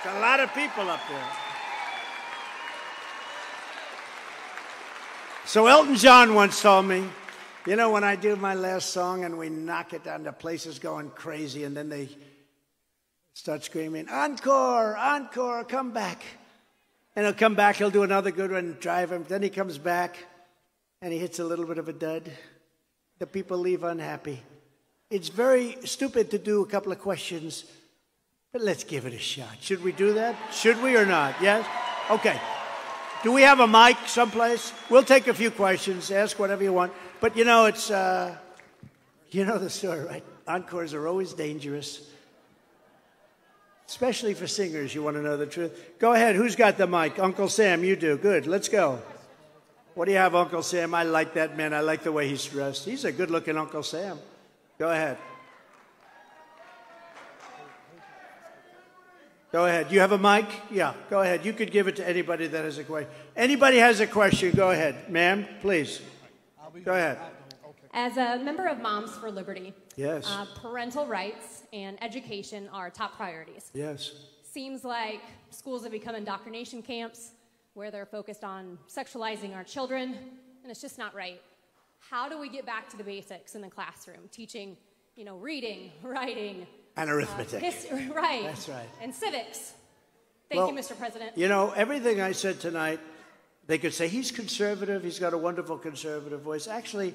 It's a lot of people up there. So Elton John once told me, you know, when I do my last song and we knock it down, the place is going crazy, and then they start screaming, encore, encore, come back. And he'll come back, he'll do another good one, drive him. Then he comes back, and he hits a little bit of a dud. The people leave unhappy. It's very stupid to do a couple of questions, but let's give it a shot. Should we do that? Should we or not? Yes? Okay. Do we have a mic someplace? We'll take a few questions, ask whatever you want. But you know, it's, you know the story, right? Encores are always dangerous. Especially for singers, you want to know the truth. Go ahead, who's got the mic? Uncle Sam, you do. Good, let's go. What do you have, Uncle Sam? I like that man. I like the way he's dressed. He's a good-looking Uncle Sam. Go ahead. Go ahead. You have a mic? Yeah, go ahead. You could give it to anybody that has a question. Anybody has a question, go ahead. Ma'am, please. Go ahead. As a member of Moms for Liberty, yes, parental rights and education are top priorities. Yes. Seems like schools have become indoctrination camps where they're focused on sexualizing our children, and it's just not right. How do we get back to the basics in the classroom, teaching, you know, reading, writing, and arithmetic. Right. That's right. And civics. Thank you, Mr. President. You know, everything I said tonight, they could say he's conservative, he's got a wonderful conservative voice. Actually,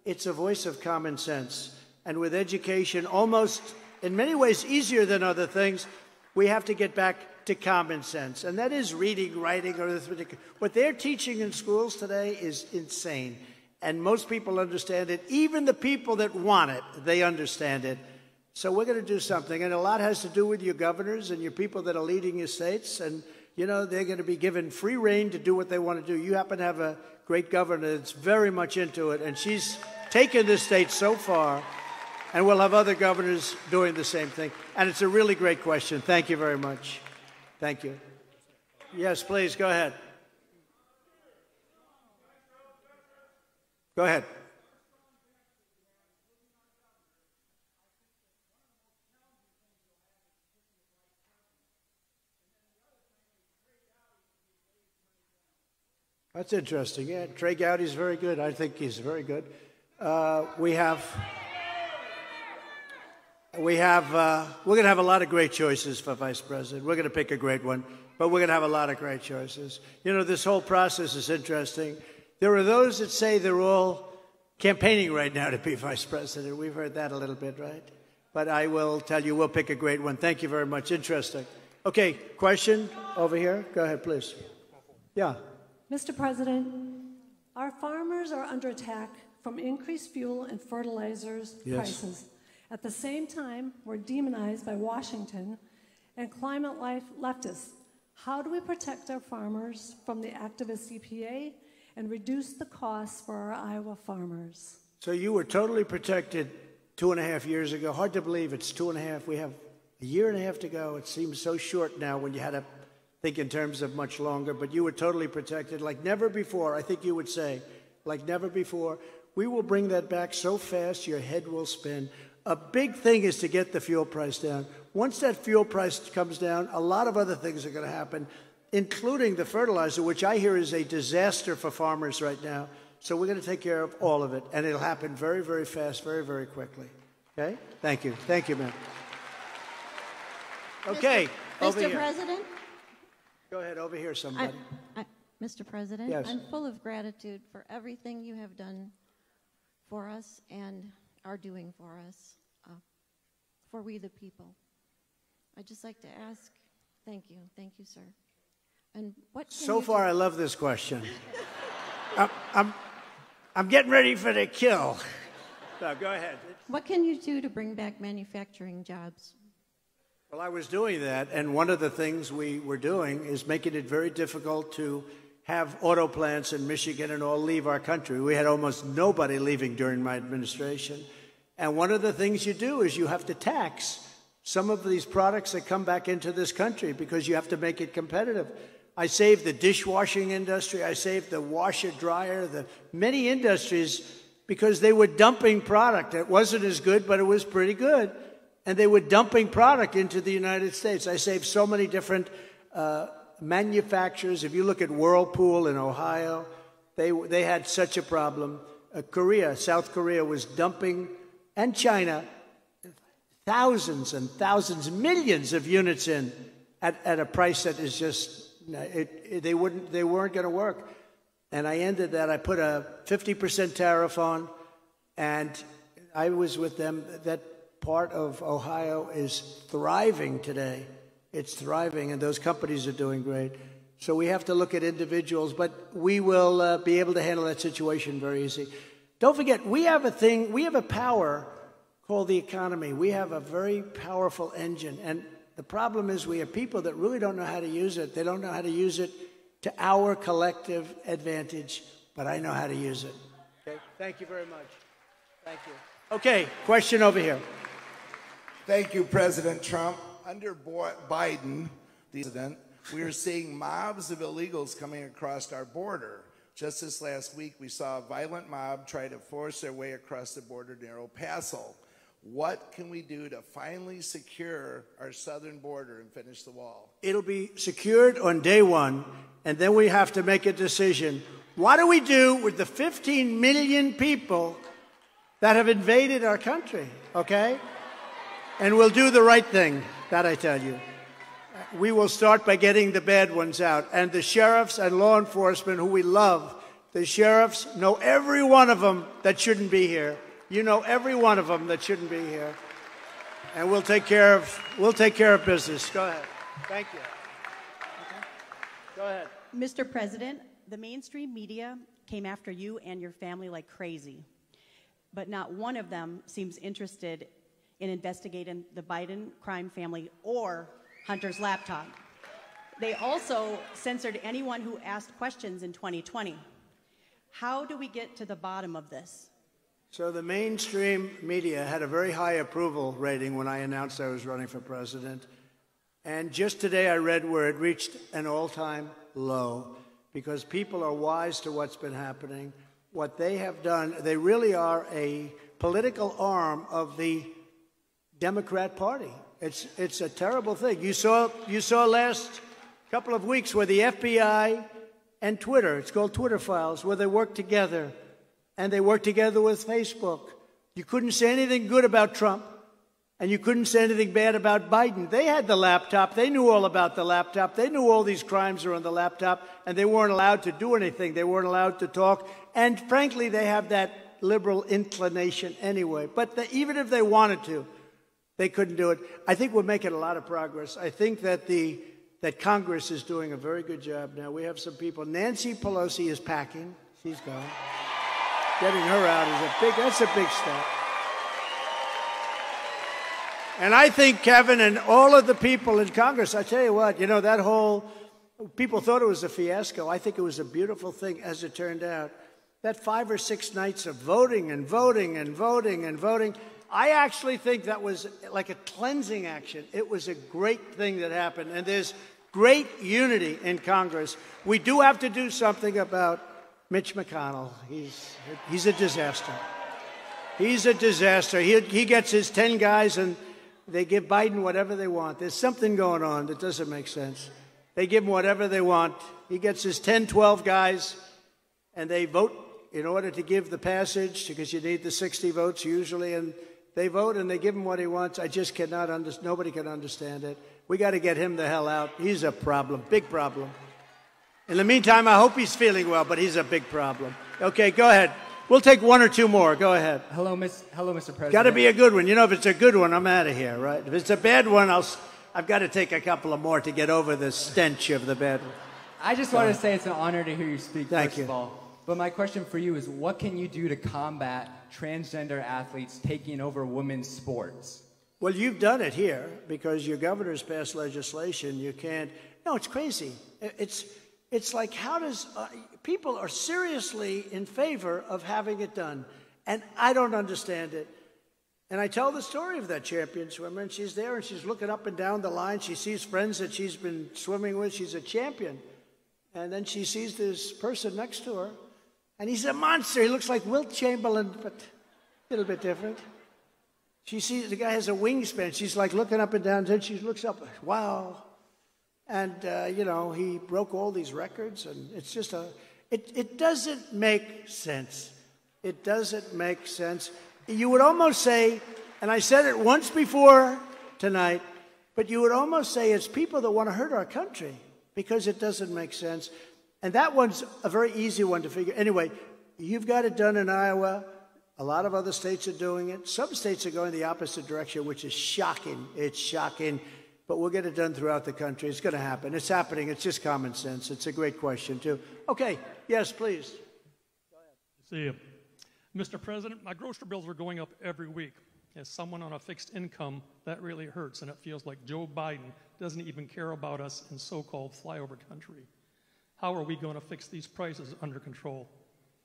it's a voice of common sense. And with education, almost in many ways easier than other things, we have to get back to common sense. And that is reading, writing, arithmetic. What they're teaching in schools today is insane. And most people understand it. Even the people that want it, they understand it. So we're going to do something, and a lot has to do with your governors and your people that are leading your states, and, you know, they're going to be given free rein to do what they want to do. You happen to have a great governor that's very much into it, and she's taken this state so far, and we'll have other governors doing the same thing. And it's a really great question. Thank you very much. Thank you. Yes, please, go ahead. Go ahead. That's interesting. Yeah, Trey Gowdy's very good. I think he's very good. We're going to have a lot of great choices for Vice President. We're going to pick a great one, but we're going to have a lot of great choices. You know, this whole process is interesting. There are those that say they're all campaigning right now to be Vice President. We've heard that a little bit, right? But I will tell you, we'll pick a great one. Thank you very much. Interesting. Okay, question over here. Go ahead, please. Yeah. Mr. President, our farmers are under attack from increased fuel and fertilizers prices. At the same time, we're demonized by Washington and climate life leftists. How do we protect our farmers from the activist EPA and reduce the costs for our Iowa farmers? So you were totally protected 2.5 years ago. Hard to believe it's 2.5. We have a year and a half to go. It seems so short now when you had to think in terms of much longer, but you were totally protected like never before. I think you would say, like never before. We will bring that back so fast your head will spin. A big thing is to get the fuel price down. Once that fuel price comes down, a lot of other things are going to happen, including the fertilizer, which I hear is a disaster for farmers right now. So we're going to take care of all of it, and it'll happen very, very fast, very, very quickly. Okay? Thank you. Thank you, ma'am. Okay. Mr. President? Go ahead, over here, somebody. Mr. President, yes. I'm full of gratitude for everything you have done for us and are doing for us, for we the people. I'd just like to ask, thank you, sir. And what? So far, I love this question. I'm getting ready for the kill. No, go ahead. What can you do to bring back manufacturing jobs? Well, I was doing that, and one of the things we were doing is making it very difficult to have auto plants in Michigan and all leave our country. We had almost nobody leaving during my administration. And one of the things you do is you have to tax some of these products that come back into this country because you have to make it competitive. I saved the dishwashing industry. I saved the washer dryer, the many industries because they were dumping product. It wasn't as good, but it was pretty good. and they were dumping product into the United States. I saved so many different manufacturers. If you look at Whirlpool in Ohio, they had such a problem. South Korea was dumping, and China, thousands and thousands, millions of units in at a price that is just, they weren't going to work. And I ended that. I put a 50% tariff on, and I was with them. That part of Ohio is thriving today. It's thriving, and those companies are doing great. So we have to look at individuals, but we will be able to handle that situation very easy. Don't forget, we have a power called the economy. We have a very powerful engine, and the problem is we have people that really don't know how to use it. They don't know how to use it to our collective advantage, but I know how to use it. Okay, thank you very much. Thank you. Okay, question over here. Thank you, President Trump. Under Biden, the president, we are seeing mobs of illegals coming across our border. Just this last week, we saw a violent mob try to force their way across the border near El Paso. What can we do to finally secure our southern border and finish the wall? It'll be secured on day one, and then we have to make a decision. What do we do with the 15 million people that have invaded our country, okay? And we'll do the right thing, that I tell you. We will start by getting the bad ones out. And the sheriffs and law enforcement who we love, the sheriffs know every one of them that shouldn't be here. You know every one of them that shouldn't be here. And we'll take care of business. Go ahead. Thank you. Okay. Go ahead. Mr. President, the mainstream media came after you and your family like crazy, but not one of them seems interested in investigating the Biden crime family or Hunter's laptop. They also censored anyone who asked questions in 2020. How do we get to the bottom of this? So the mainstream media had a very high approval rating when I announced I was running for president. And just today I read where it reached an all-time low because people are wise to what's been happening. What they have done, they really are a political arm of the Democrat Party. It's a terrible thing. You saw last couple of weeks where the FBI and Twitter, it's called Twitter Files, where they work together. And they work together with Facebook. You couldn't say anything good about Trump, and you couldn't say anything bad about Biden. They had the laptop. They knew all about the laptop. They knew all these crimes are on the laptop, and they weren't allowed to do anything. They weren't allowed to talk. And frankly, they have that liberal inclination anyway. But even if they wanted to, they couldn't do it. I think we're making a lot of progress. I think that that Congress is doing a very good job now. We have some people. Nancy Pelosi is packing. She's gone. Getting her out is that's a big step. And I think, Kevin, and all of the people in Congress, I tell you what, that whole, people thought it was a fiasco. I think it was a beautiful thing as it turned out. That 5 or 6 nights of voting and voting and voting and voting, I actually think that was like a cleansing action. It was a great thing that happened. And there's great unity in Congress. We do have to do something about Mitch McConnell. He's a disaster. He's a disaster. He gets his 10 guys and they give Biden whatever they want. There's something going on that doesn't make sense. They give him whatever they want. He gets his 10, 12 guys and they vote in order to give the passage because you need the 60 votes usually, and they vote and they give him what he wants. I just cannot understand. Nobody can understand it. We got to get him the hell out. He's a problem, big problem. In the meantime, I hope he's feeling well, but he's a big problem. Okay, go ahead. We'll take 1 or 2 more. Go ahead. Hello, Mr. President. Got to be a good one. If it's a good one, I'm out of here, right? If it's a bad one, I've got to take a couple of more to get over the stench of the bad one. I just want to say it's an honor to hear you speak, Thank you. of all. But my question for you is, what can you do to combat transgender athletes taking over women's sports? Well, you've done it here because your governor's passed legislation. You can't. No, it's crazy. It's like, how does people are seriously in favor of having it done, and I don't understand it. And I tell the story of that champion swimmer, and she's there, and she's looking up and down the line. She sees friends that she's been swimming with. She's a champion, and then she sees this person next to her, and he's a monster. He looks like Wilt Chamberlain, but a little bit different. She sees the guy has a wingspan. She's like looking up and down. Then she looks up. Wow. And, you know, he broke all these records. And it's just it doesn't make sense. It doesn't make sense. You would almost say, and I said it once before tonight, but you would almost say it's people that want to hurt our country because it doesn't make sense. And that one's a very easy one to figure. Anyway, you've got it done in Iowa. A lot of other states are doing it. Some states are going the opposite direction, which is shocking. It's shocking. But we'll get it done throughout the country. It's going to happen. It's happening. It's just common sense. It's a great question, too. Okay. Yes, please. Go ahead. See you. Mr. President, my grocery bills are going up every week. As someone on a fixed income, that really hurts, and it feels like Joe Biden doesn't even care about us in so-called flyover country. How are we going to fix these prices under control?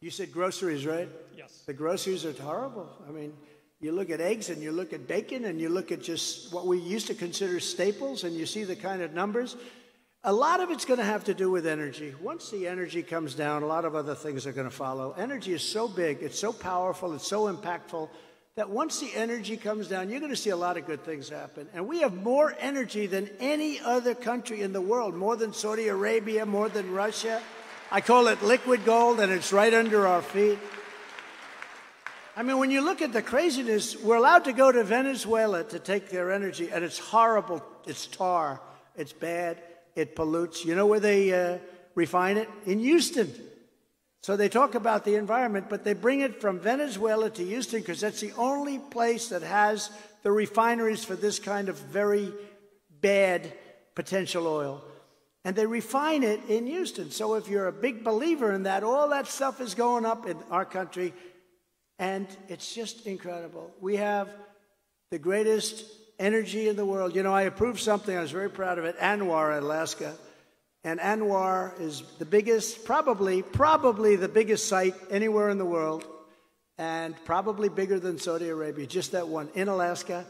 You said groceries, right? Yes. The groceries are horrible. I mean, you look at eggs and you look at bacon and you look at just what we used to consider staples and you see the kind of numbers. A lot of it's going to have to do with energy. Once the energy comes down, a lot of other things are going to follow. Energy is so big, it's so powerful, it's so impactful that once the energy comes down, you're going to see a lot of good things happen. And we have more energy than any other country in the world, more than Saudi Arabia, more than Russia. I call it liquid gold, and it's right under our feet. I mean, when you look at the craziness, we're allowed to go to Venezuela to take their energy, and it's horrible. It's tar. It's bad. It pollutes. You know where they refine it? In Houston. So they talk about the environment, but they bring it from Venezuela to Houston because that's the only place that has the refineries for this kind of very bad potential oil. And they refine it in Houston. So if you're a big believer in that, all that stuff is going up in our country. And it's just incredible. We have the greatest energy in the world. You know, I approved something. I was very proud of it. Anwar, Alaska. And Anwar is the biggest, probably the biggest site anywhere in the world. And probably bigger than Saudi Arabia. Just that one in Alaska.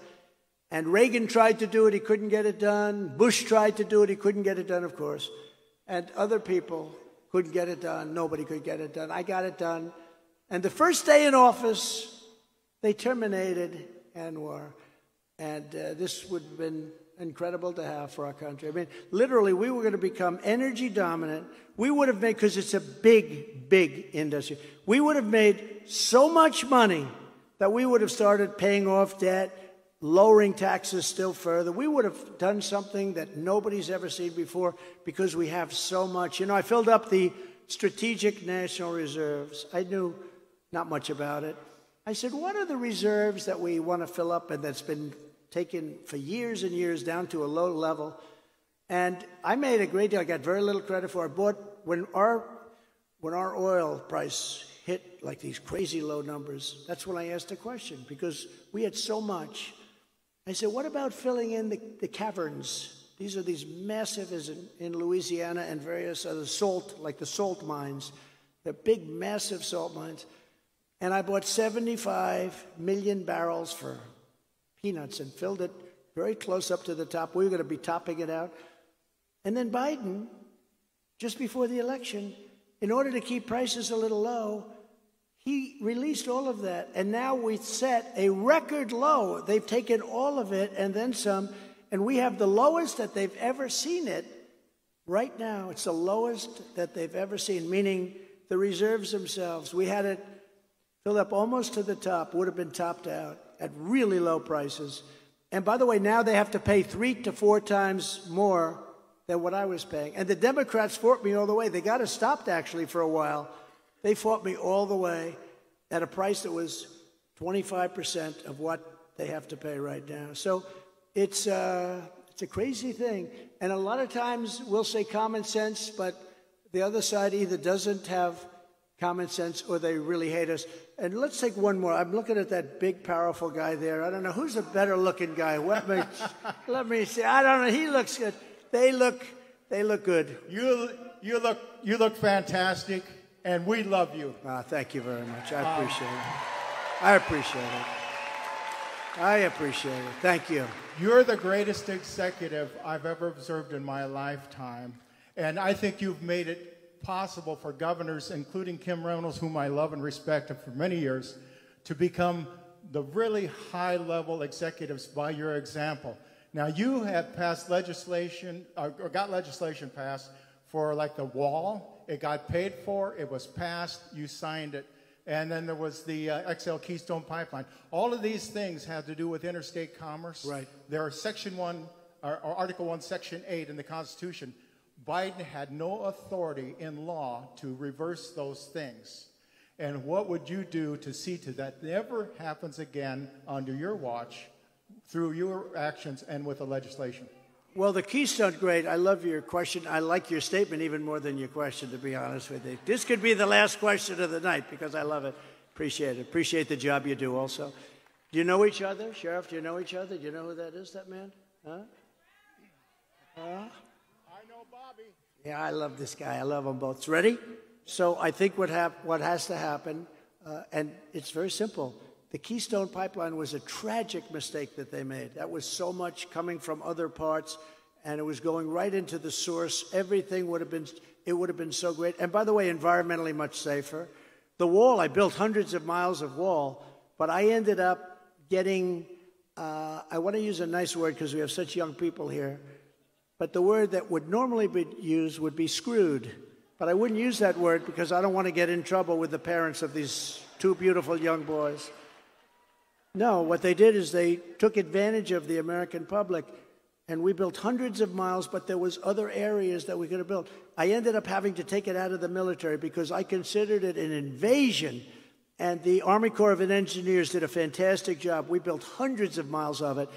And Reagan tried to do it, he couldn't get it done. Bush tried to do it, he couldn't get it done, of course. And other people couldn't get it done. Nobody could get it done. I got it done. And the first day in office, they terminated Anwar. And this would have been incredible to have for our country. I mean, literally, we were going to become energy dominant. We would have made, because it's a big, big industry, we would have made so much money that we would have started paying off debt, lowering taxes still further. We would have done something that nobody's ever seen before because we have so much. You know, I filled up the strategic national reserves. I knew not much about it. I said, what are the reserves that we want to fill up and that's been taken for years and years down to a low level? And I made a great deal. I got very little credit for it. I bought, when our oil price hit like these crazy low numbers, that's when I asked the question because we had so much. I said, what about filling in the caverns? These are these massive, as in Louisiana and various other salt, like the salt mines. They're big, massive salt mines. And I bought 75 million barrels for peanuts and filled it very close up to the top. We were going to be topping it out. And then Biden, just before the election, in order to keep prices a little low, he released all of that, and now we set a record low. They've taken all of it and then some, and we have the lowest that they've ever seen it right now. It's the lowest that they've ever seen, meaning the reserves themselves. We had it filled up almost to the top, would have been topped out at really low prices. And by the way, now they have to pay 3 to 4 times more than what I was paying. And the Democrats fought me all the way. They got us stopped, actually, for a while. They fought me all the way at a price that was 25% of what they have to pay right now. So it's a crazy thing. And a lot of times we'll say common sense, but the other side either doesn't have common sense or they really hate us. And let's take one more. I'm looking at that big, powerful guy there. I don't know. Who's a better-looking guy? Let me see. I don't know. He looks good. They look good. You look fantastic. And we love you. Thank you very much. I appreciate it. I appreciate it. I appreciate it. Thank you. You're the greatest executive I've ever observed in my lifetime. And I think you've made it possible for governors, including Kim Reynolds, whom I love and respect for many years, to become the really high-level executives by your example. Now, you have passed legislation, or got legislation passed for like the wall. It got paid for, it was passed, you signed it. And then there was the XL Keystone Pipeline. All of these things have to do with interstate commerce. Right. There are Section 1, or Article 1, Section 8 in the Constitution. Biden had no authority in law to reverse those things. And what would you do to see to that never happens again under your watch through your actions and with the legislation? Well, the Keystone, great. I love your question. I like your statement even more than your question, to be honest with you. This could be the last question of the night because I love it. Appreciate it. Appreciate the job you do also. Do you know each other? Sheriff, do you know each other? Do you know who that is, that man? Huh? Huh? I know Bobby. Yeah, I love this guy. I love them both. Ready? So I think what has to happen, and it's very simple. The Keystone Pipeline was a tragic mistake that they made. That was so much coming from other parts, and it was going right into the source. Everything would have been so great. And by the way, environmentally much safer. The wall, I built hundreds of miles of wall, but I ended up getting, I want to use a nice word because we have such young people here, but the word that would normally be used would be screwed. But I wouldn't use that word because I don't want to get in trouble with the parents of these two beautiful young boys. No, what they did is they took advantage of the American public, and we built hundreds of miles, but there was other areas that we could have built. I ended up having to take it out of the military because I considered it an invasion, and the Army Corps of Engineers did a fantastic job. We built hundreds of miles of it,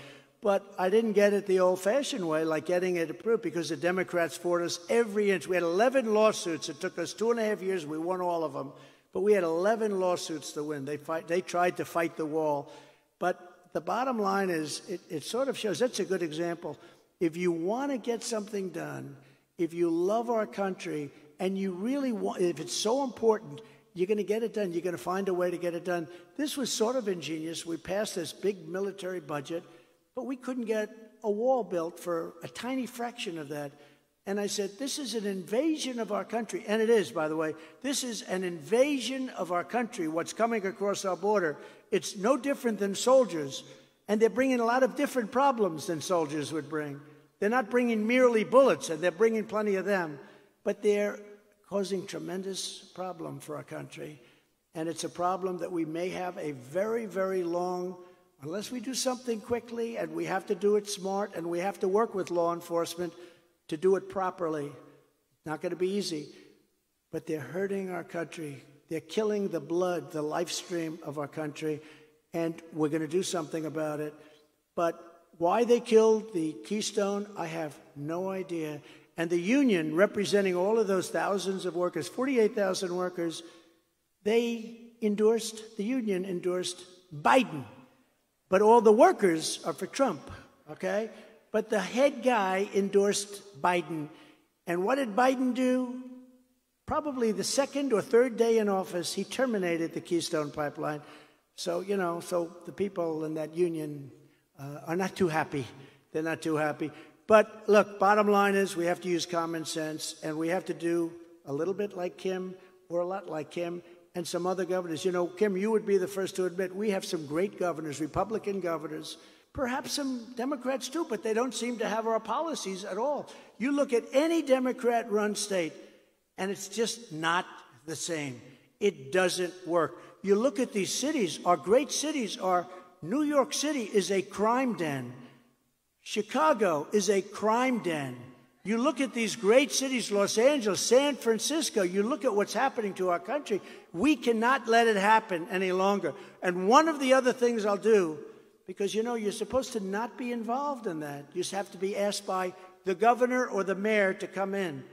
but I didn't get it the old-fashioned way, like getting it approved, because the Democrats fought us every inch. We had 11 lawsuits. It took us 2.5 years. We won all of them, but we had 11 lawsuits to win. They tried to fight the wall. But the bottom line is, it sort of shows, that's a good example. If you want to get something done, if you love our country, and you really want, if it's so important, you're going to get it done. You're going to find a way to get it done. This was sort of ingenious. We passed this big military budget, but we couldn't get a wall built for a tiny fraction of that. And I said, this is an invasion of our country. And it is, by the way. This is an invasion of our country, what's coming across our border. It's no different than soldiers. And they're bringing a lot of different problems than soldiers would bring. They're not bringing merely bullets, and they're bringing plenty of them. But they're causing tremendous problem for our country. And it's a problem that we may have a very, very long, unless we do something quickly, and we have to do it smart, and we have to work with law enforcement to do it properly. Not going to be easy, but they're hurting our country. They're killing the blood, the life stream of our country, and we're going to do something about it. But why they killed the Keystone, I have no idea. And the union, representing all of those thousands of workers, 48,000 workers, the union endorsed Biden. But all the workers are for Trump, okay? But the head guy endorsed Biden. And what did Biden do? Probably the second or third day in office, he terminated the Keystone Pipeline. So, you know, so the people in that union are not too happy. They're not too happy. But look, bottom line is we have to use common sense, and we have to do a little bit like Kim or a lot like Kim and some other governors. You know, Kim, you would be the first to admit we have some great governors, Republican governors, perhaps some Democrats too, but they don't seem to have our policies at all. You look at any Democrat-run state, and it's just not the same. It doesn't work. You look at these cities, our great cities are, New York City is a crime den. Chicago is a crime den. You look at these great cities, Los Angeles, San Francisco, you look at what's happening to our country. We cannot let it happen any longer. And one of the other things I'll do, because, you know, you're supposed to not be involved in that. You just have to be asked by the governor or the mayor to come in.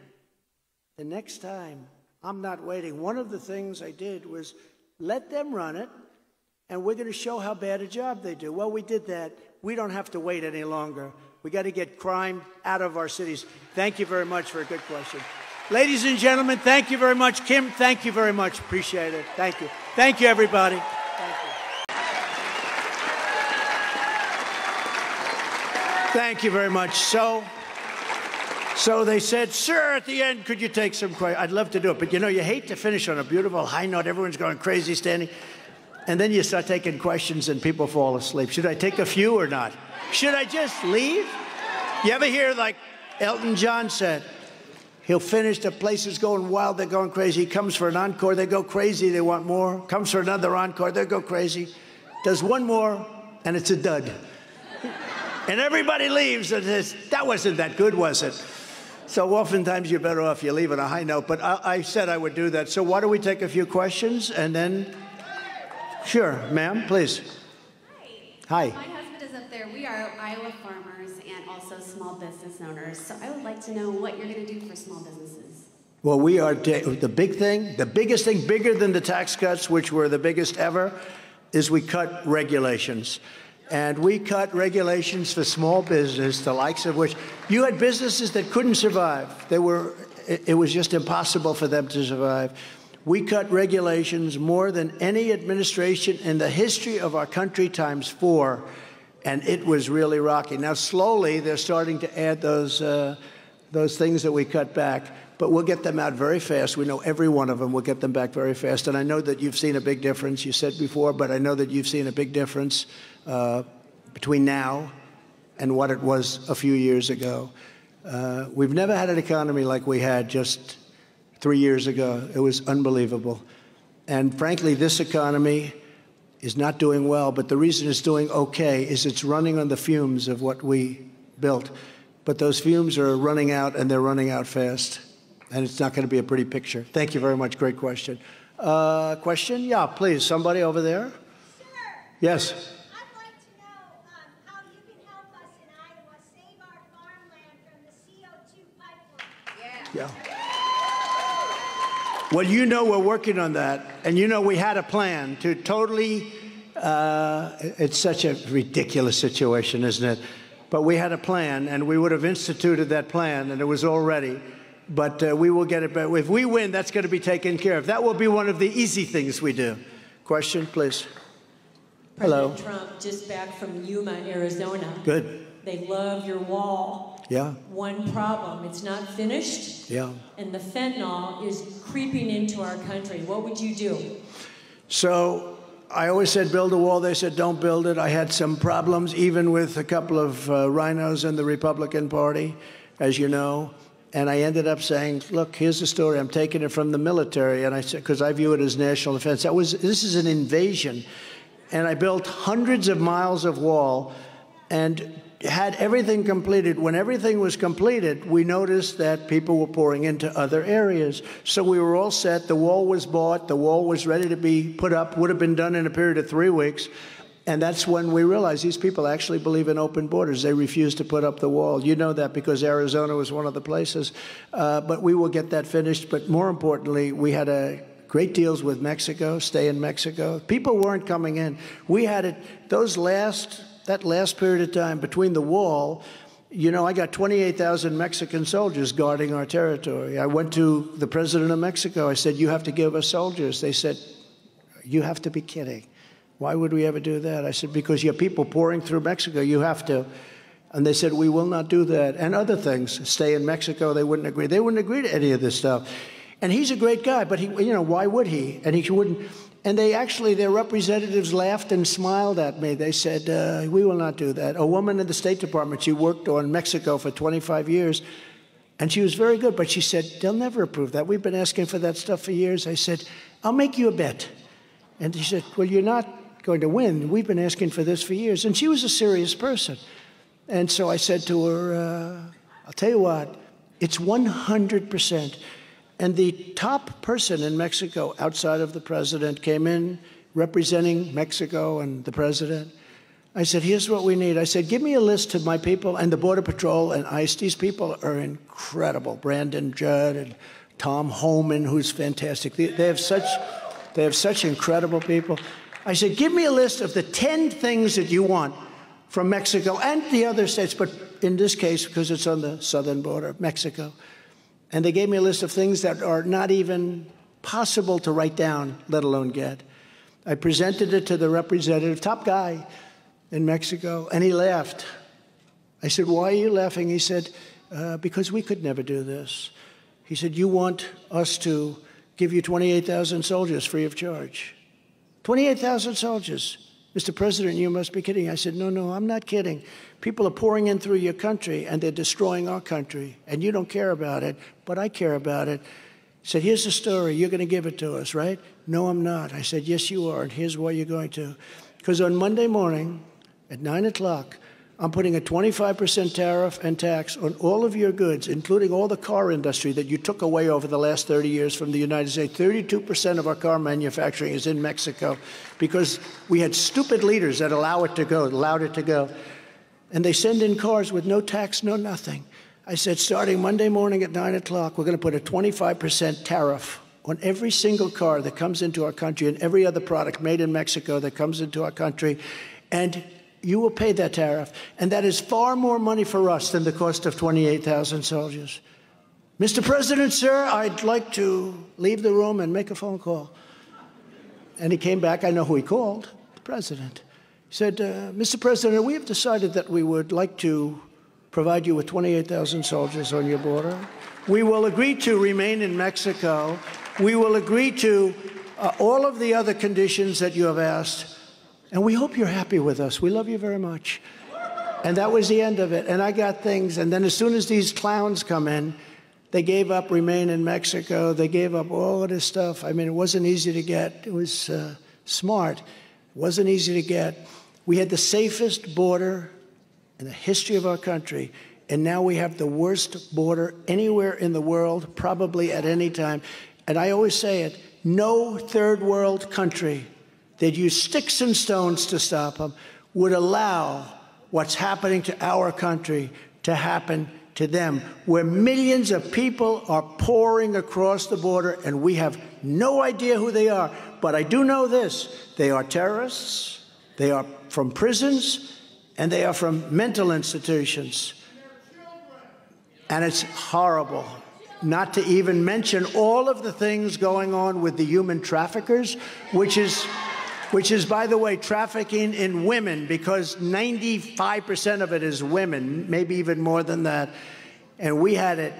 The next time, I'm not waiting. One of the things I did was let them run it, and we're going to show how bad a job they do. Well, we did that. We don't have to wait any longer. We got to get crime out of our cities. Thank you very much for a good question. Ladies and gentlemen, thank you very much. Kim, thank you very much. Appreciate it. Thank you. Thank you, everybody. Thank you. Thank you very much. So they said, sir, at the end, could you take some questions? I'd love to do it, but you know, you hate to finish on a beautiful high note. Everyone's going crazy standing. And then you start taking questions and people fall asleep. Should I take a few or not? Should I just leave? You ever hear like Elton John said, he'll finish, the place is going wild, they're going crazy. He comes for an encore, they go crazy, they want more. Comes for another encore, they go crazy. Does one more, and it's a dud. And everybody leaves and says, that wasn't that good, was it? So oftentimes you're better off you leave on a high note, but I said I would do that. So why don't we take a few questions and then, sure, ma'am, please. Hi. My husband is up there. We are Iowa farmers and also small business owners. So I would like to know what you're going to do for small businesses. Well, we are, the big thing, the biggest thing, bigger than the tax cuts, which were the biggest ever, is we cut regulations. And we cut regulations for small business, the likes of which you had businesses that couldn't survive. It was just impossible for them to survive. We cut regulations more than any administration in the history of our country times 4, and it was really rocky. Now, slowly, they're starting to add those things that we cut back, but we'll get them out very fast. We know every one of them. We'll get them back very fast, and I know that you've seen a big difference. You said before, but I know that you've seen a big difference between now and what it was a few years ago. We've never had an economy like we had just 3 years ago. It was unbelievable. And frankly, this economy is not doing well, but the reason it's doing okay is it's running on the fumes of what we built. But those fumes are running out, and they're running out fast. And it's not going to be a pretty picture. Thank you very much. Great question. Question? Yeah, please. Somebody over there? Sure. Yes. I'd like to know how you can help us in Iowa save our farmland from the CO2 pipeline. Yeah. Well, you know we're working on that, and you know we had a plan to totally, it's such a ridiculous situation, isn't it? But we had a plan, and we would have instituted that plan, and it was all ready. But we will get it back. If we win, that's going to be taken care of. That will be one of the easy things we do. Question, please. President Trump, just back from Yuma, Arizona. Good. They love your wall. Yeah. One problem, it's not finished. Yeah. And the fentanyl is creeping into our country. What would you do? So I always said build a wall. They said don't build it. I had some problems, even with a couple of rhinos in the Republican Party, as you know. And I ended up saying, look, here's the story. I'm taking it from the military. And I said, because I view it as national defense. This is an invasion. And I built hundreds of miles of wall and had everything completed. When everything was completed, we noticed that people were pouring into other areas. So we were all set. The wall was bought. The wall was ready to be put up, would have been done in a period of 3 weeks. And that's when we realized these people actually believe in open borders. They refused to put up the wall. You know that because Arizona was one of the places. But we will get that finished. But more importantly, we had great deals with Mexico, stay in Mexico. People weren't coming in. We had it, that last period of time between the wall, you know, I got 28,000 Mexican soldiers guarding our territory. I went to the president of Mexico. I said, you have to give us soldiers. They said, you have to be kidding. Why would we ever do that? I said, because you have people pouring through Mexico. You have to. And they said, we will not do that. And other things, stay in Mexico, they wouldn't agree. They wouldn't agree to any of this stuff. And he's a great guy, but he, you know, why would he? And he wouldn't. And they actually, their representatives laughed and smiled at me. They said, we will not do that. A woman in the State Department, she worked on Mexico for 25 years, and she was very good, but she said, they'll never approve that. We've been asking for that stuff for years. I said, I'll make you a bet. And she said, well, you're not going to win. We've been asking for this for years. And she was a serious person. And so I said to her, I'll tell you what, it's 100%. And the top person in Mexico outside of the president came in representing Mexico and the president. I said, here's what we need. I said, give me a list of my people and the Border Patrol and ICE. These people are incredible. Brandon Judd and Tom Homan, who's fantastic. They have such incredible people. I said, give me a list of the 10 things that you want from Mexico and the other states, but in this case, because it's on the southern border of Mexico. And they gave me a list of things that are not even possible to write down, let alone get. I presented it to the representative, top guy in Mexico, and he laughed. I said, why are you laughing? He said, because we could never do this. He said, you want us to give you 28,000 soldiers free of charge. 28,000 soldiers. Mr. President, you must be kidding. I said, no, no, I'm not kidding. People are pouring in through your country, and they're destroying our country. And you don't care about it, but I care about it. He said, here's the story. You're going to give it to us, right? No, I'm not. I said, yes, you are, and here's why you're going to. Because on Monday morning at 9 o'clock, I'm putting a 25% tariff and tax on all of your goods, including all the car industry that you took away over the last 30 years from the United States. 32% of our car manufacturing is in Mexico because we had stupid leaders that allowed it to go. And they send in cars with no tax, no nothing. I said, starting Monday morning at 9 o'clock, we're going to put a 25% tariff on every single car that comes into our country and every other product made in Mexico that comes into our country. And you will pay that tariff. And that is far more money for us than the cost of 28,000 soldiers. Mr. President, sir, I'd like to leave the room and make a phone call. And he came back. I know who he called, the president. He said, Mr. President, we have decided that we would like to provide you with 28,000 soldiers on your border. We will agree to remain in Mexico. We will agree to all of the other conditions that you have asked. And we hope you're happy with us. We love you very much. And that was the end of it. And I got things. And then as soon as these clowns come in, they gave up remain in Mexico. They gave up all of this stuff. I mean, it wasn't easy to get. It was smart. It wasn't easy to get. We had the safest border in the history of our country. And now we have the worst border anywhere in the world, probably at any time. And I always say it, no third world country that use sticks and stones to stop them would allow what's happening to our country to happen to them, where millions of people are pouring across the border, and we have no idea who they are. But I do know this. They are terrorists, they are from prisons, and they are from mental institutions. And it's horrible. Not to even mention all of the things going on with the human traffickers, which is, by the way, trafficking in women, because 95% of it is women, maybe even more than that. And we had it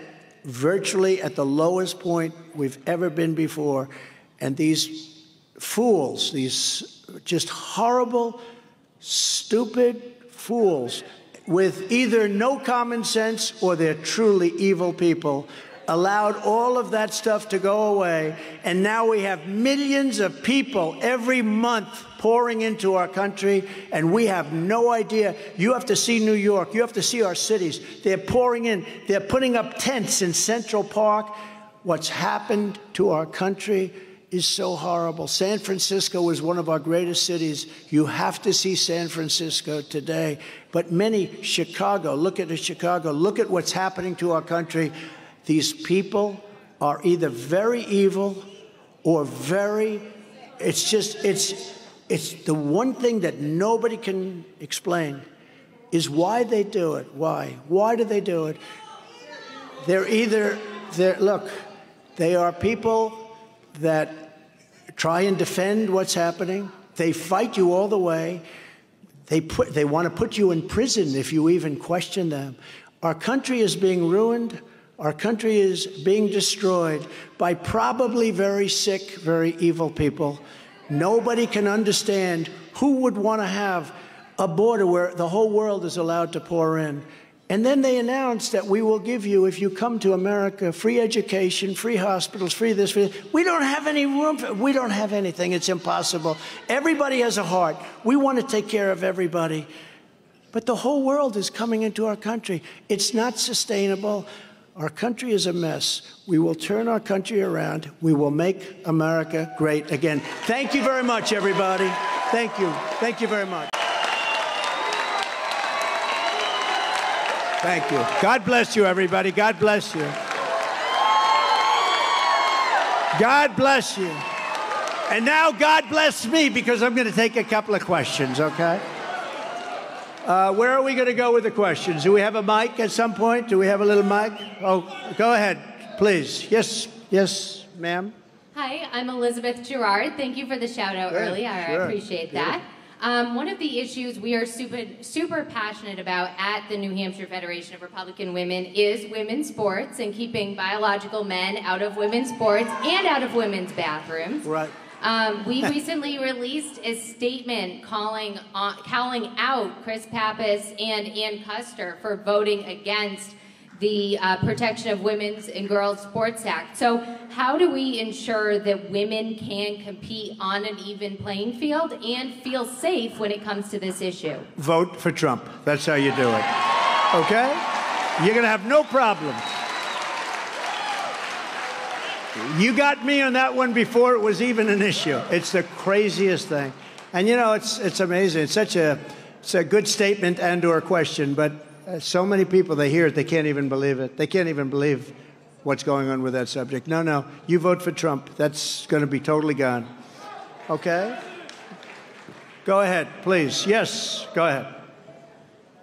virtually at the lowest point we've ever been before. And these fools, these just horrible, stupid fools with either no common sense or they're truly evil people, allowed all of that stuff to go away, and now we have millions of people every month pouring into our country, and we have no idea. You have to see New York. You have to see our cities. They're pouring in. They're putting up tents in Central Park. What's happened to our country is so horrible. San Francisco is one of our greatest cities. You have to see San Francisco today. But many, Chicago, look at Chicago. Look at what's happening to our country. These people are either very evil or very, it's the one thing that nobody can explain is why they do it. Why? Why do they do it? Look, they are people that try and defend what's happening. They fight you all the way. They want to put you in prison if you even question them. Our country is being ruined. Our country is being destroyed by probably very sick, very evil people. Nobody can understand who would want to have a border where the whole world is allowed to pour in. And then they announced that we will give you, if you come to America, free education, free hospitals, free this, free this. We don't have any room. We don't have anything. It's impossible. Everybody has a heart. We want to take care of everybody. But the whole world is coming into our country. It's not sustainable. Our country is a mess. We will turn our country around. We will make America great again. Thank you very much, everybody. Thank you. Thank you very much. Thank you. God bless you, everybody. God bless you. God bless you. And now God bless me, because I'm going to take a couple of questions, okay? Where are we going to go with the questions? Do we have a mic at some point? Do we have a little mic? Oh, go ahead, please. Yes, yes, ma'am. Hi, I'm Elizabeth Gerard. Thank you for the shout out earlier. I appreciate that. One of the issues we are super passionate about at the New Hampshire Federation of Republican Women is women's sports and keeping biological men out of women's sports and out of women's bathrooms. Right. We recently released a statement calling out Chris Pappas and Ann Custer for voting against the Protection of Women's and Girls Sports Act. So how do we ensure that women can compete on an even playing field and feel safe when it comes to this issue? Vote for Trump. That's how you do it. Okay? You're going to have no problem. You got me on that one before it was even an issue. It's the craziest thing. And you know, it's amazing. It's a good statement and or question, but so many people, they hear it, they can't even believe it. They can't even believe what's going on with that subject. No, you vote for Trump. That's going to be totally gone. Okay? Go ahead, please. Yes, go ahead.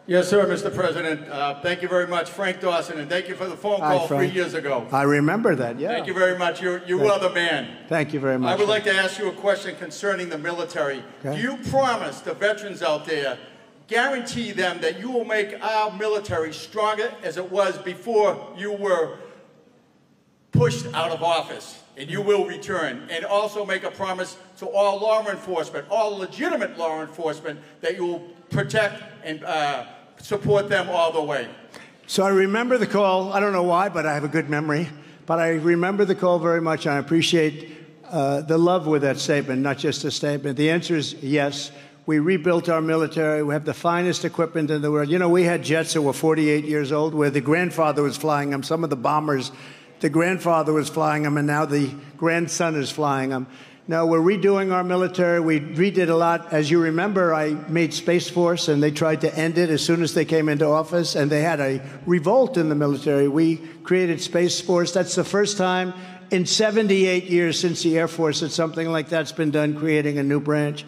Yes, sir, Mr. President. Thank you very much, Frank Dawson, and thank you for the phone call 3 years ago. I remember that, yeah. Thank you very much. You are the man. Thank you very much. I would like to ask you a question concerning the military. Okay. Do you promise the veterans out there, guarantee them that you will make our military stronger as it was before you were pushed out of office, and you will return, and also make a promise to all law enforcement, all legitimate law enforcement, that you will protect and support them all the way? So I remember the call. I don't know why, but I have a good memory. But I remember the call very much, and I appreciate the love with that statement, not just a statement. The answer is yes. We rebuilt our military. We have the finest equipment in the world. You know, we had jets that were 48 years old, where the grandfather was flying them. Some of the bombers, the grandfather was flying them, and now the grandson is flying them. No, we're redoing our military. We redid a lot. As you remember, I made Space Force, and they tried to end it as soon as they came into office, and they had a revolt in the military. We created Space Force. That's the first time in 78 years since the Air Force that something like that's been done, creating a new branch.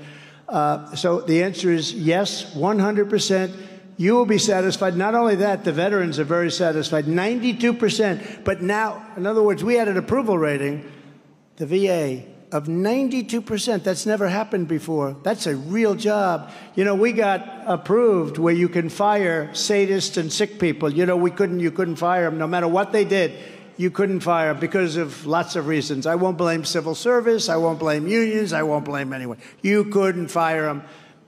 So the answer is yes, 100%. You will be satisfied. Not only that, the veterans are very satisfied, 92%. But now, in other words, we had an approval rating, the VA, of 92%. That's never happened before. That's a real job. You know, we got approved where you can fire sadists and sick people. You know, you couldn't fire them no matter what they did. You couldn't fire because of lots of reasons. I won't blame civil service. I won't blame unions. I won't blame anyone. You couldn't fire them.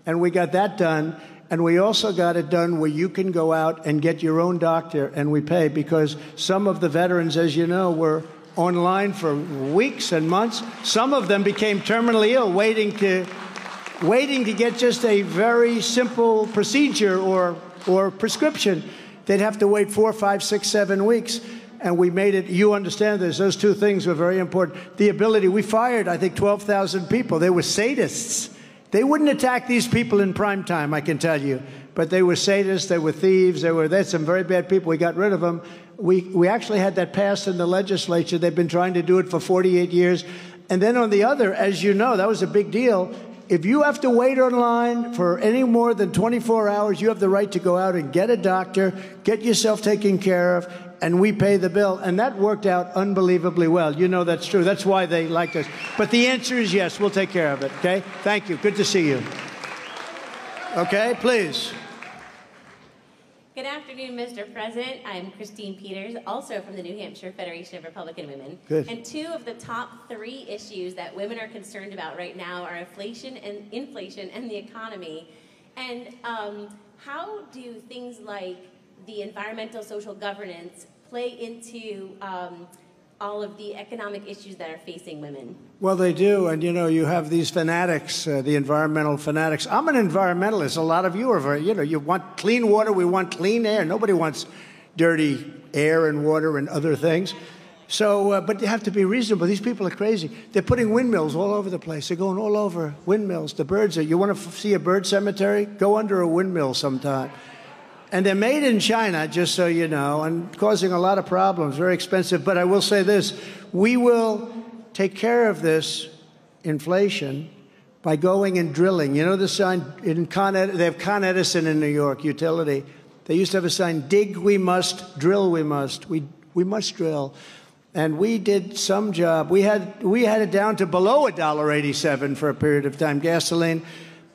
And we got that done. And we also got it done where you can go out and get your own doctor, and we pay, because some of the veterans, as you know, were online for weeks and months. Some of them became terminally ill, waiting to get just a very simple procedure or prescription. They'd have to wait 4, 5, 6, 7 weeks. And we made it, you understand this, those two things were very important. The ability, we fired, I think, 12,000 people. They were sadists. They wouldn't attack these people in prime time, I can tell you. But they were sadists, they were thieves, they had some very bad people. We got rid of them. We actually had that passed in the legislature. They've been trying to do it for 48 years. And then on the other, as you know, that was a big deal. If you have to wait online for any more than 24 hours, you have the right to go out and get a doctor, get yourself taken care of, and we pay the bill. And that worked out unbelievably well. You know that's true. That's why they liked us. But the answer is yes, we'll take care of it, okay? Thank you. Good to see you. Okay, please. Good afternoon, Mr. President. I'm Christine Peters, also from the New Hampshire Federation of Republican Women. Good. And 2 of the top 3 issues that women are concerned about right now are inflation and the economy. And how do things like the environmental social governance play into all of the economic issues that are facing women? Well, they do. And, you know, you have these fanatics, the environmental fanatics. I'm an environmentalist. A lot of you are very, you know, you want clean water. We want clean air. Nobody wants dirty air and water and other things. So, but you have to be reasonable. These people are crazy. They're putting windmills all over the place. They're going all over windmills. The birds are, you want to see a bird cemetery? Go under a windmill sometime. And they're made in China, just so you know, and causing a lot of problems, very expensive. But I will say this, we will take care of this inflation by going and drilling. You know the sign, they have Con Edison in New York, utility. They used to have a sign, dig we must, drill we must. We must drill. And we did some job. We had it down to below $1.87 for a period of time, gasoline.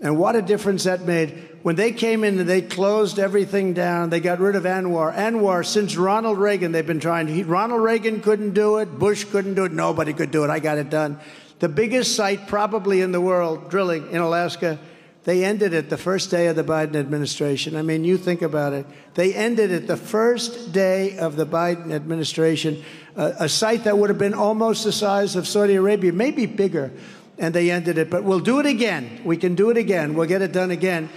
And what a difference that made. When they came in and they closed everything down, they got rid of Anwar. Anwar, since Ronald Reagan, they've been trying. Ronald Reagan couldn't do it. Bush couldn't do it. Nobody could do it. I got it done. The biggest site probably in the world, drilling in Alaska, they ended it the first day of the Biden administration. I mean, you think about it. They ended it the first day of the Biden administration, a site that would have been almost the size of Saudi Arabia, maybe bigger, and they ended it. But we'll do it again. We can do it again. We'll get it done again.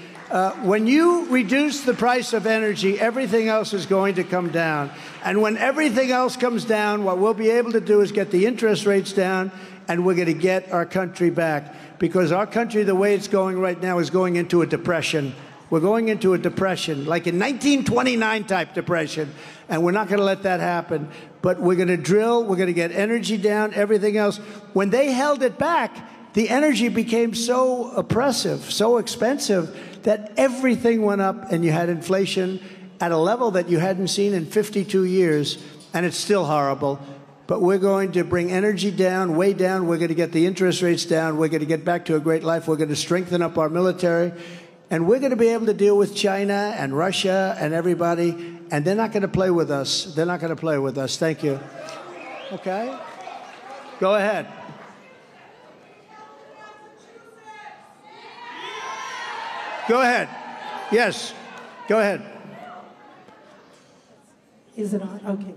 When you reduce the price of energy, everything else is going to come down. And when everything else comes down, what we'll be able to do is get the interest rates down, and we're going to get our country back. Because our country, the way it's going right now, is going into a depression. We're going into a depression, like a 1929 type depression, and we're not going to let that happen. But we're going to drill, we're going to get energy down, everything else. When they held it back, the energy became so oppressive, so expensive, that everything went up, and you had inflation at a level that you hadn't seen in 52 years, and it's still horrible. But we're going to bring energy down, way down. We're going to get the interest rates down. We're going to get back to a great life. We're going to strengthen up our military. And we're going to be able to deal with China and Russia and everybody. And they're not going to play with us. They're not going to play with us. Thank you. Okay? Go ahead. Go ahead. Yes. Go ahead. Is it on? Okay.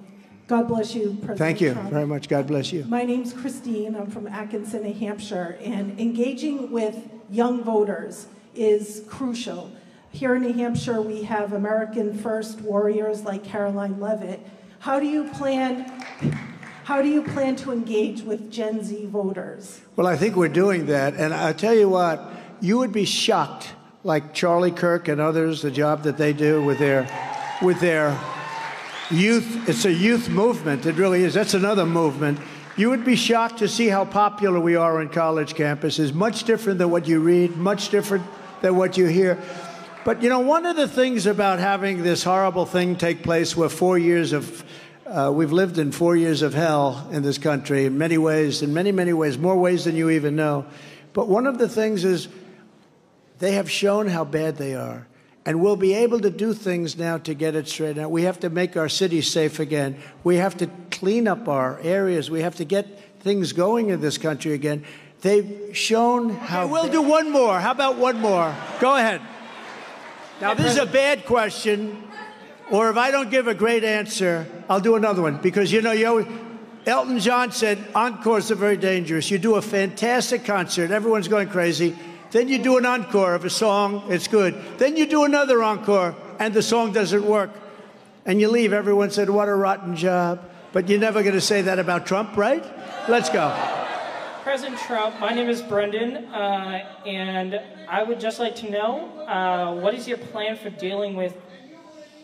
God bless you, President Thank you Trump. very much. God bless you. My name's Christine. I'm from Atkinson, New Hampshire, and engaging with young voters is crucial. Here in New Hampshire, we have American First warriors like Caroline Leavitt. How do you plan to engage with Gen Z voters? Well, I think we're doing that, and I'll tell you what, you would be shocked, like Charlie Kirk and others, the job that they do with their youth. It's a youth movement. It really is. That's another movement. You would be shocked to see how popular we are on college campuses. Much different than what you read, much different than what you hear. But, you know, one of the things about having this horrible thing take place where 4 years of, we've lived in 4 years of hell in this country in many ways, more ways than you even know. But one of the things is they have shown how bad they are. And we'll be able to do things now to get it straightened out. We have to make our cities safe again. We have to clean up our areas. We have to get things going in this country again. They've shown how... Okay, we'll do one more. How about one more? Go ahead. Now, this is a bad question, or if I don't give a great answer, I'll do another one. Because, you know, Elton John said, encores are very dangerous. You do a fantastic concert. Everyone's going crazy. Then you do an encore of a song, it's good. Then you do another encore, and the song doesn't work. And you leave. Everyone said, what a rotten job. But you're never going to say that about Trump, right? Let's go. President Trump, my name is Brendan, and I would just like to know, what is your plan for dealing with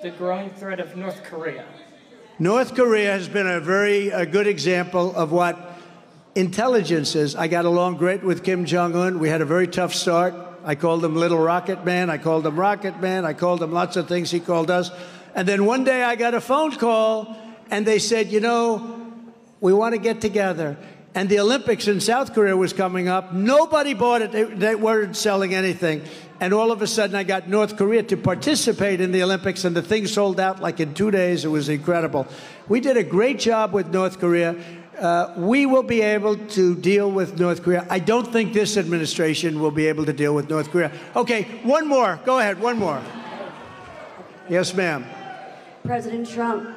the growing threat of North Korea? North Korea has been a very good example of what intelligence is. I got along great with Kim Jong-un. We had a very tough start. I called him Little Rocket Man. I called him Rocket Man. I called him lots of things. He called us. And then one day I got a phone call, and they said, you know, we want to get together. And the Olympics in South Korea was coming up. Nobody bought it. They weren't selling anything. And all of a sudden, I got North Korea to participate in the Olympics, and the thing sold out like in 2 days. It was incredible. We did a great job with North Korea. We will be able to deal with North Korea. I don't think this administration will be able to deal with North Korea. Okay, one more. Go ahead, one more. Yes, ma'am. President Trump,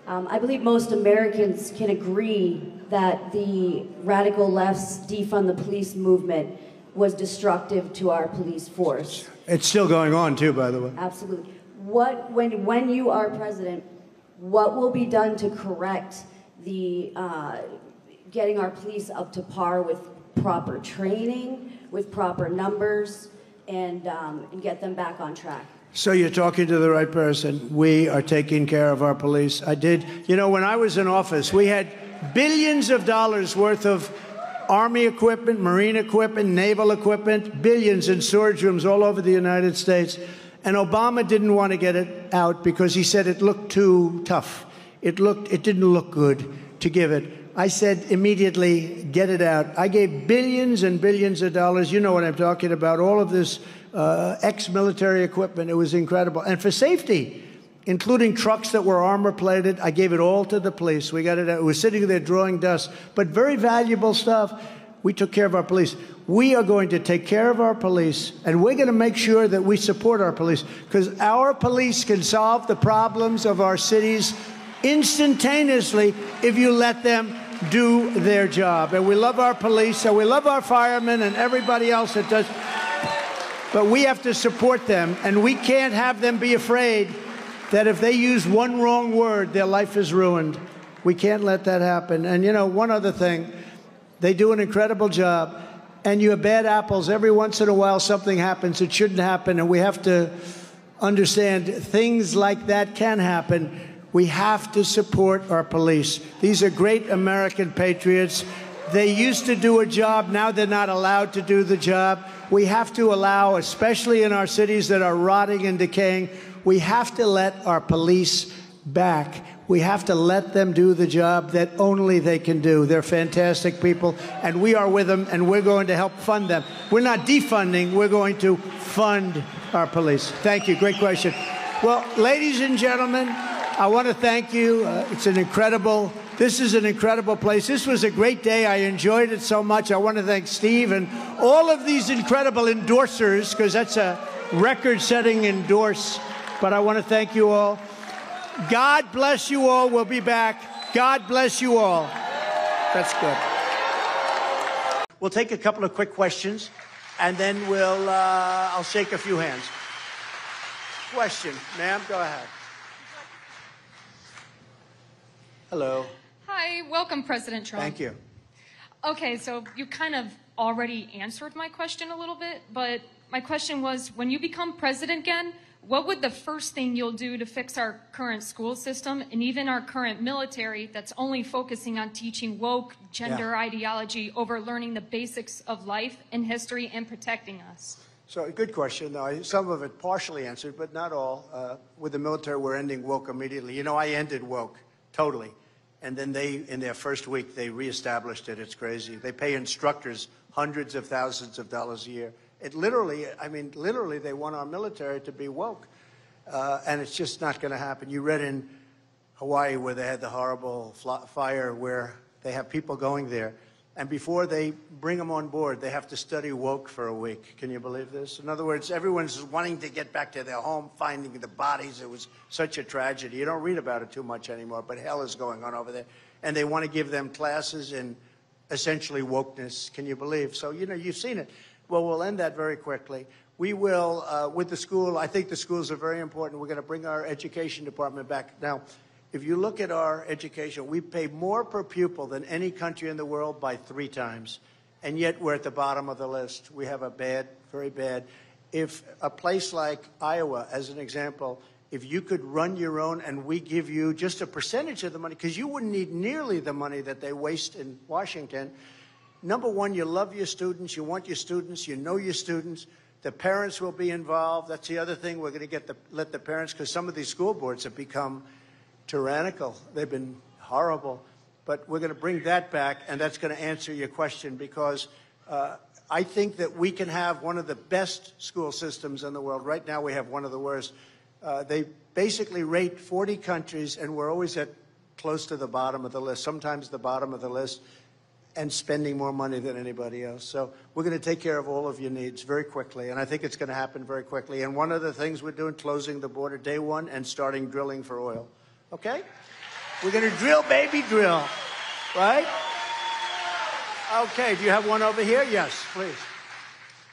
I believe most Americans can agree that the radical left's defund the police movement was destructive to our police force. It's still going on, too, by the way. Absolutely. When you are president, what will be done to correct the getting our police up to par with proper training, with proper numbers, and get them back on track? So you're talking to the right person. We are taking care of our police. I did. You know, when I was in office, we had billions of dollars worth of Army equipment, Marine equipment, naval equipment, billions in storage rooms all over the United States. And Obama didn't want to get it out because he said it looked too tough. It didn't look good to give it. I said immediately, get it out. I gave billions and billions of dollars. You know what I'm talking about. All of this ex-military equipment. It was incredible. And for safety, including trucks that were armor-plated, I gave it all to the police. We got it out. It was sitting there drawing dust. But very valuable stuff. We took care of our police. We are going to take care of our police, and we're going to make sure that we support our police, because our police can solve the problems of our cities instantaneously if you let them do their job. And we love our police, and we love our firemen and everybody else that does. But we have to support them, and we can't have them be afraid that if they use one wrong word, their life is ruined. We can't let that happen. And, you know, one other thing, they do an incredible job, and you have bad apples. Every once in a while, something happens. It shouldn't happen, and we have to understand things like that can happen. We have to support our police. These are great American patriots. They used to do a job. Now they're not allowed to do the job. We have to allow, especially in our cities that are rotting and decaying, we have to let our police back. We have to let them do the job that only they can do. They're fantastic people, and we are with them, and we're going to help fund them. We're not defunding. We're going to fund our police. Thank you. Great question. Well, ladies and gentlemen, I want to thank you. This is an incredible place. This was a great day. I enjoyed it so much. I want to thank Steve and all of these incredible endorsers, because that's a record-setting endorse. But I want to thank you all. God bless you all. We'll be back. God bless you all. That's good. We'll take a couple of quick questions, and then I'll shake a few hands. Question, ma'am, go ahead. Hello. Hi, welcome, President Trump. Thank you. Okay, so you kind of already answered my question a little bit, but my question was, when you become president again, what would the first thing you'll do to fix our current school system and even our current military that's only focusing on teaching woke gender ideology over learning the basics of life and history and protecting us? So, a good question. Some of it partially answered, but not all. With the military, we're ending woke immediately. You know, I ended woke, totally. And then in their first week, they reestablished it. It's crazy. They pay instructors hundreds of thousands of dollars a year. It literally, they want our military to be woke. And it's just not going to happen. You read in Hawaii where they had the horrible fire where they have people going there. And before they bring them on board, they have to study woke for a week. Can you believe this? In other words, everyone's wanting to get back to their home, finding the bodies. It was such a tragedy. You don't read about it too much anymore, but hell is going on over there. And they want to give them classes in essentially wokeness. Can you believe? So, you know, you've seen it. Well, we'll end that very quickly. We will, with the school, I think the schools are very important. We're going to bring our education department back. Now, if you look at our education, we pay more per pupil than any country in the world by 3 times. And yet we're at the bottom of the list. We have a bad, very bad. If a place like Iowa, as an example, if you could run your own and we give you just a percentage of the money, because you wouldn't need nearly the money that they waste in Washington. Number one, you love your students, you want your students, you know your students. The parents will be involved. That's the other thing. We're going to let the parents, because some of these school boards have become tyrannical. They've been horrible. But we're going to bring that back, and that's going to answer your question, because I think that we can have one of the best school systems in the world. Right now we have one of the worst. They basically rate 40 countries, and we're always at close to the bottom of the list, sometimes the bottom of the list, and spending more money than anybody else. So we're going to take care of all of your needs very quickly, and I think it's going to happen very quickly. And one of the things we're doing, closing the border day one and starting drilling for oil. Okay? We're going to drill, baby, drill. Right? Okay, do you have one over here? Yes, please.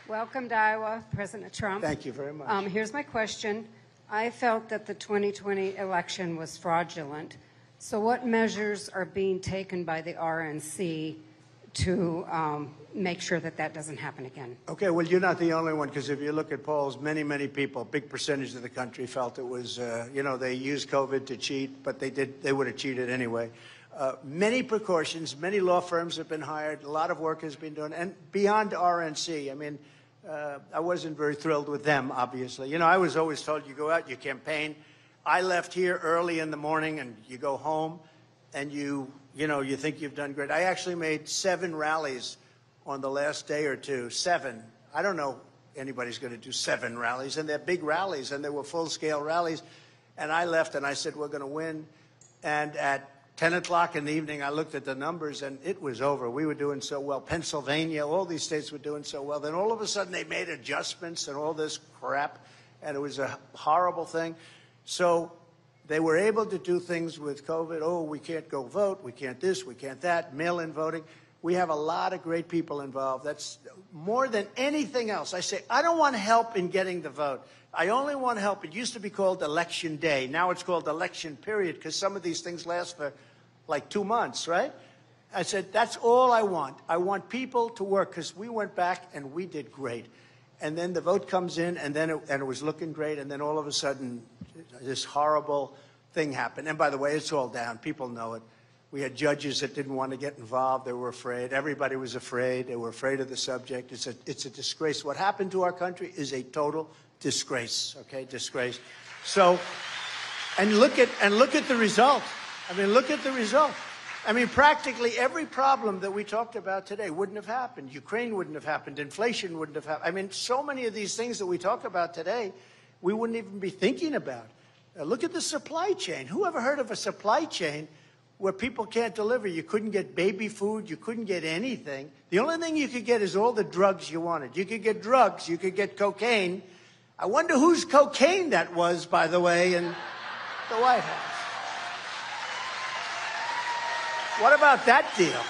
Welcome to Iowa, President Trump. Thank you very much. Here's my question. I felt that the 2020 election was fraudulent. So what measures are being taken by the RNC to make sure that that doesn't happen again? Okay, well, you're not the only one, because if you look at polls, many, many people, big percentage of the country felt it was, you know, they used COVID to cheat, but they would have cheated anyway. Many precautions, many law firms have been hired, a lot of work has been done, and beyond RNC, I mean, I wasn't very thrilled with them, obviously. You know, I was always told you go out, you campaign. I left here early in the morning, and you go home, and you think you've done great. I actually made 7 rallies on the last day or two. 7. I don't know anybody's going to do 7 rallies, and they're big rallies, and they were full-scale rallies. And I left, and I said, we're going to win. And at 10 o'clock in the evening, I looked at the numbers, and it was over. We were doing so well. Pennsylvania, all these states were doing so well. Then all of a sudden, they made adjustments and all this crap, and it was a horrible thing. So they were able to do things with COVID. Oh, we can't go vote. We can't this. We can't that. Mail-in voting. We have a lot of great people involved. That's more than anything else. I say, I don't want help in getting the vote. I only want help. It used to be called election day. Now it's called election period because some of these things last for like 2 months, right? I said, that's all I want. I want people to work because we went back and we did great. And then the vote comes in, and then it was looking great, and then all of a sudden this horrible thing happened. And by the way, it's all down. People know it. We had judges that didn't want to get involved. They were afraid. Everybody was afraid. They were afraid of the subject. It's a disgrace. What happened to our country is a total disgrace, okay? Disgrace. So, and look at the result. I mean, look at the result. I mean, practically every problem that we talked about today wouldn't have happened. Ukraine wouldn't have happened. Inflation wouldn't have happened. I mean, so many of these things that we talk about today, we wouldn't even be thinking about. Look at the supply chain. Who ever heard of a supply chain where people can't deliver? You couldn't get baby food. You couldn't get anything. The only thing you could get is all the drugs you wanted. You could get drugs. You could get cocaine. I wonder whose cocaine that was, by the way, in the White House. What about that deal?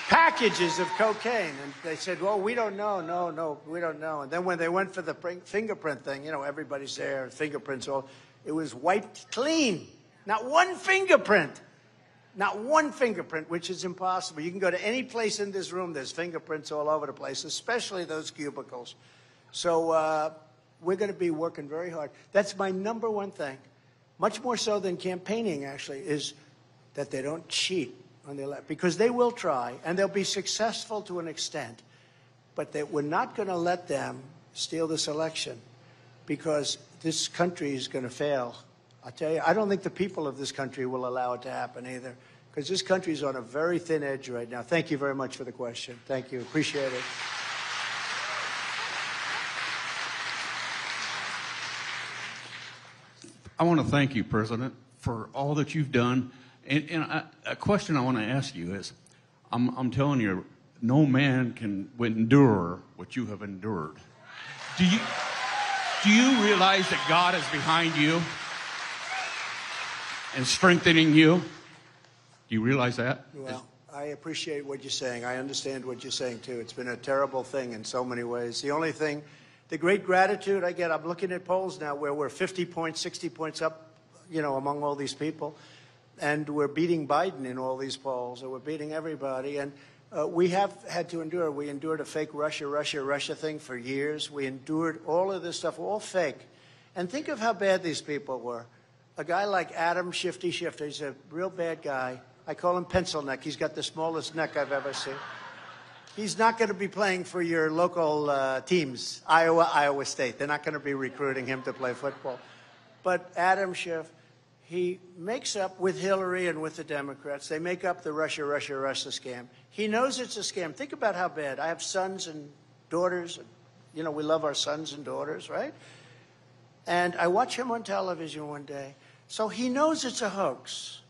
Packages of cocaine. And they said, well, we don't know. No, we don't know. And then when they went for the fingerprint thing, you know, everybody's there, fingerprints all, it was wiped clean. Not one fingerprint. Not one fingerprint, which is impossible. You can go to any place in this room, there's fingerprints all over the place, especially those cubicles. So we're going to be working very hard. That's my number one thing, much more so than campaigning, actually, is that they don't cheat on the election, because they will try, and they'll be successful to an extent, but that we're not going to let them steal this election, because this country is going to fail. I'll tell you, I don't think the people of this country will allow it to happen either, because this country is on a very thin edge right now. Thank you very much for the question. Thank you. Appreciate it. I want to thank you, President, for all that you've done. And a question I want to ask you is, I'm telling you, no man can endure what you have endured. Do you realize that God is behind you and strengthening you? Do you realize that? Well, I appreciate what you're saying. I understand what you're saying, too. It's been a terrible thing in so many ways. The only thing, the great gratitude I get, I'm looking at polls now where we're 50 points, 60 points up, you know, among all these people. And we're beating Biden in all these polls, and we're beating everybody. And we have had to endure. We endured a fake Russia thing for years. We endured all of this stuff, all fake. And think of how bad these people were. A guy like Adam Shifty Shifter, he's a real bad guy. I call him pencil neck. He's got the smallest neck I've ever seen. He's not going to be playing for your local teams, Iowa State. They're not going to be recruiting him to play football. But Adam Schiff, he makes up with Hillary and with the Democrats. They make up the Russia scam. He knows it's a scam. Think about how bad. I have sons and daughters. And, you know, we love our sons and daughters, right? And I watch him on television one day. So he knows it's a hoax.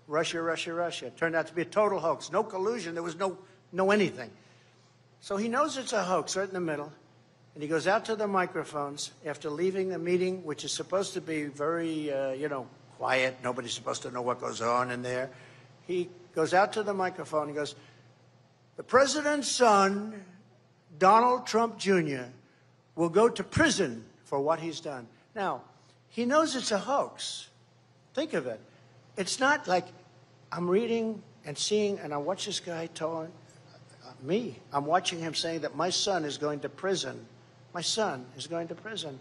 Russia. It turned out to be a total hoax. No collusion. There was no anything. So he knows it's a hoax right in the middle. And he goes out to the microphones after leaving the meeting, which is supposed to be very, quiet. Nobody's supposed to know what goes on in there. He goes out to the microphone. He goes, the president's son, Donald Trump Jr., will go to prison for what he's done. Now, he knows it's a hoax. Think of it. It's not like I'm reading and seeing, and I watch this guy telling me. I'm watching him saying that my son is going to prison. My son is going to prison.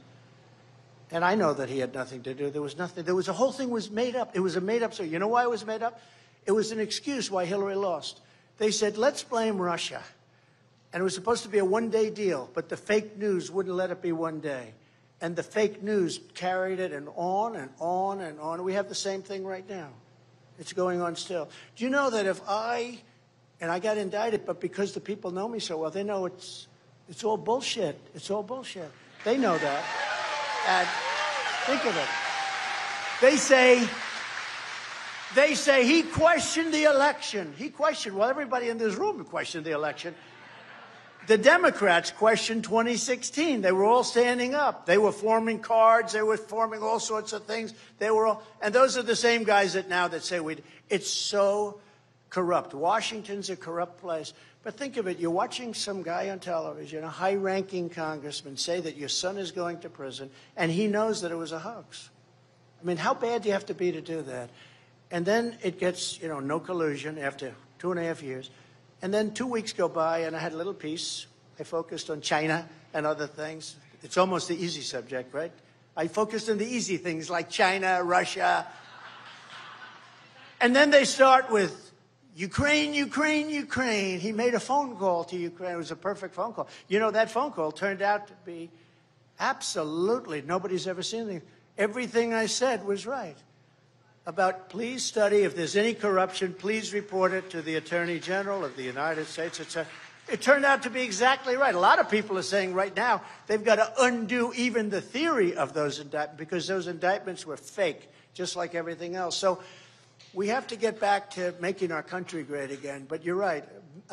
And I know that he had nothing to do. There was nothing. The whole thing was made up. It was a made up story. You know why it was made up? It was an excuse why Hillary lost. They said, let's blame Russia. And it was supposed to be a one-day deal, but the fake news wouldn't let it be one day. And the fake news carried it and on and on and on. We have the same thing right now. It's going on still. Do you know that if I got indicted, but because the people know me so well, they know it's all bullshit. It's all bullshit. They know that. And think of it. They say, They say he questioned the election. He questioned, well, everybody in this room questioned the election. The Democrats questioned 2016. They were all standing up. They were forming cards. They were forming all sorts of things. And those are the same guys that say it's so corrupt. Washington's a corrupt place. But think of it. You're watching some guy on television, a high-ranking congressman, say that your son is going to prison, and he knows that it was a hoax. I mean, how bad do you have to be to do that? And then it gets, no collusion after 2.5 years. And then 2 weeks go by, and I had a little piece. I focused on China and other things. It's almost the easy subject, right? I focused on the easy things like China, Russia. And then they start with Ukraine, Ukraine, Ukraine. He made a phone call to Ukraine. It was a perfect phone call. That phone call turned out to be absolutely, nobody's ever seen anything. Everything I said was right. About please study, if there's any corruption, please report it to the Attorney General of the United States. It turned out to be exactly right. A lot of people are saying right now they've got to undo even the theory of those indictments because those indictments were fake, just like everything else. So we have to get back to making our country great again. But you're right.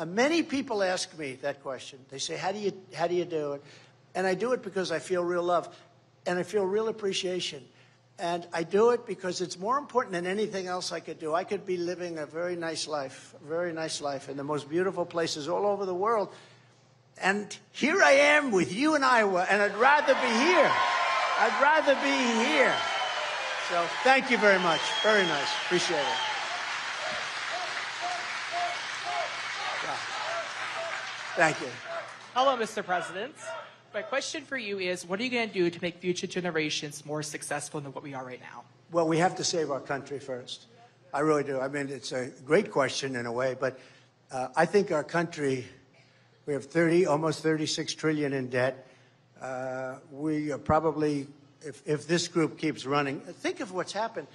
Many people ask me that question. They say, how do you do it? And I do it because I feel real love and I feel real appreciation. And I do it because it's more important than anything else I could do. I could be living a very nice life in the most beautiful places all over the world. And here I am with you in Iowa, and I'd rather be here. I'd rather be here. So thank you very much. Very nice. Appreciate it. Yeah. Thank you. Hello, Mr. President. My question for you is, what are you going to do to make future generations more successful than what we are right now? Well, we have to save our country first. I really do. I mean, it's a great question in a way, but I think our country, we have almost 36 trillion in debt. We are probably, if this group keeps running, think of what's happened.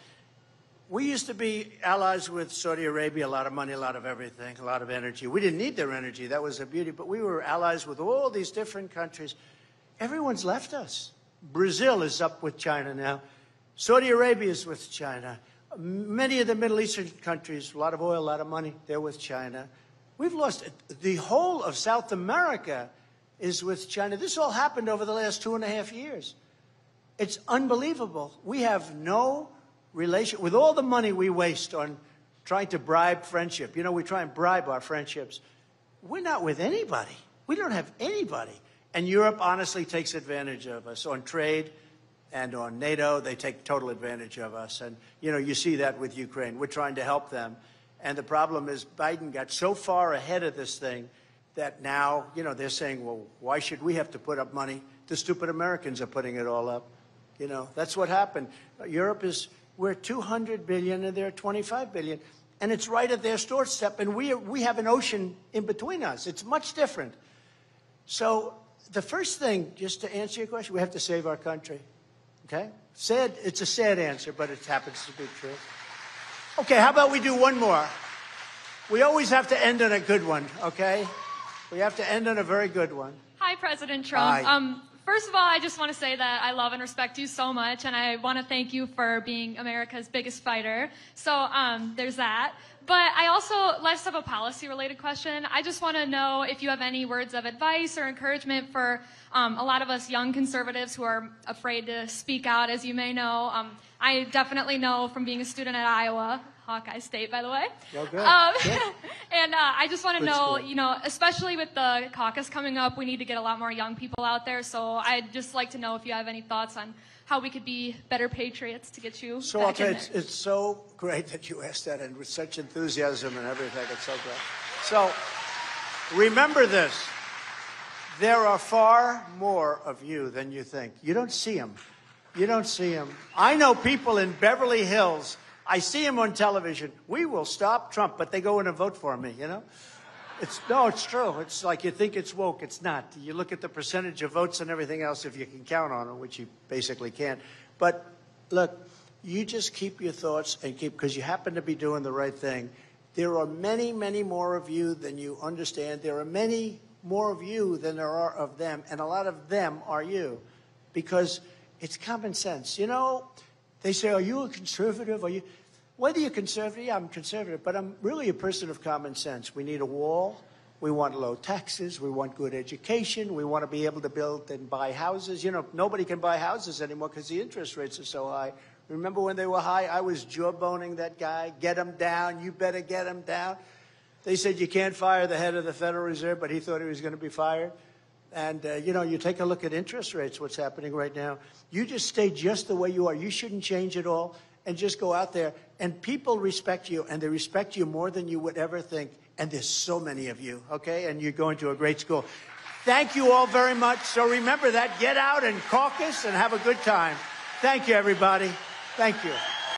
We used to be allies with Saudi Arabia, a lot of money, a lot of everything, a lot of energy. We didn't need their energy. That was their beauty. But we were allies with all these different countries. Everyone's left us. Brazil is up with China now. Saudi Arabia is with China. Many of the Middle Eastern countries, a lot of oil, a lot of money, they're with China. We've lost the whole of South America is with China. This all happened over the last 2.5 years. It's unbelievable. We have no relation with all the money we waste on trying to bribe friendship. We try and bribe our friendships. We're not with anybody. We don't have anybody. And Europe honestly takes advantage of us on trade and on NATO. They take total advantage of us. And, you see that with Ukraine. We're trying to help them. And the problem is Biden got so far ahead of this thing that now, they're saying, well, why should we have to put up money? The stupid Americans are putting it all up. That's what happened. We're 200 billion and they're 25 billion. And it's right at their doorstep. And we have an ocean in between us. It's much different. So the first thing, just to answer your question, we have to save our country. Okay? It's a sad answer, but it happens to be true. Okay, how about we do one more? We always have to end on a good one, okay? We have to end on a very good one. Hi, President Trump. Hi. First of all, I just want to say that I love and respect you so much, and I want to thank you for being America's biggest fighter. So there's that. But I also, less of a policy-related question. I just want to know if you have any words of advice or encouragement for a lot of us young conservatives who are afraid to speak out, as you may know. I definitely know from being a student at Iowa, Hawkeye State, by the way. Oh, good. And I just want to know, especially with the caucus coming up, we need to get a lot more young people out there. So I'd just like to know if you have any thoughts on how we could be better patriots to get you So back I'll tell you, in there. it's so great that you asked that, and with such enthusiasm and everything. It's so great. So remember this. There are far more of you than you think. You don't see them. You don't see them. I know people in Beverly Hills. I see them on television. We will stop Trump, but they go in and vote for me, It's true. It's like you think it's woke. It's not. You look at the percentage of votes and everything else, if you can count on it, which you basically can't. But look, you just keep your thoughts and because you happen to be doing the right thing. There are many, many more of you than you understand. There are many more of you than there are of them, and a lot of them are you, because it's common sense. They say, are you a conservative? whether you're conservative, yeah, I'm conservative, but I'm really a person of common sense. We need a wall. We want low taxes. We want good education. We want to be able to build and buy houses. You know, nobody can buy houses anymore because the interest rates are so high. Remember when they were high? I was jawboning that guy. Get him down. You better get him down. They said you can't fire the head of the Federal Reserve, but he thought he was going to be fired. And, you know, you take a look at interest rates, what's happening right now. You just stay just the way you are. You shouldn't change at all. And just go out there. And people respect you, and they respect you more than you would ever think. And there's so many of you, okay? And you're going to a great school. Thank you all very much. So remember that. Get out and caucus and have a good time. Thank you, everybody. Thank you.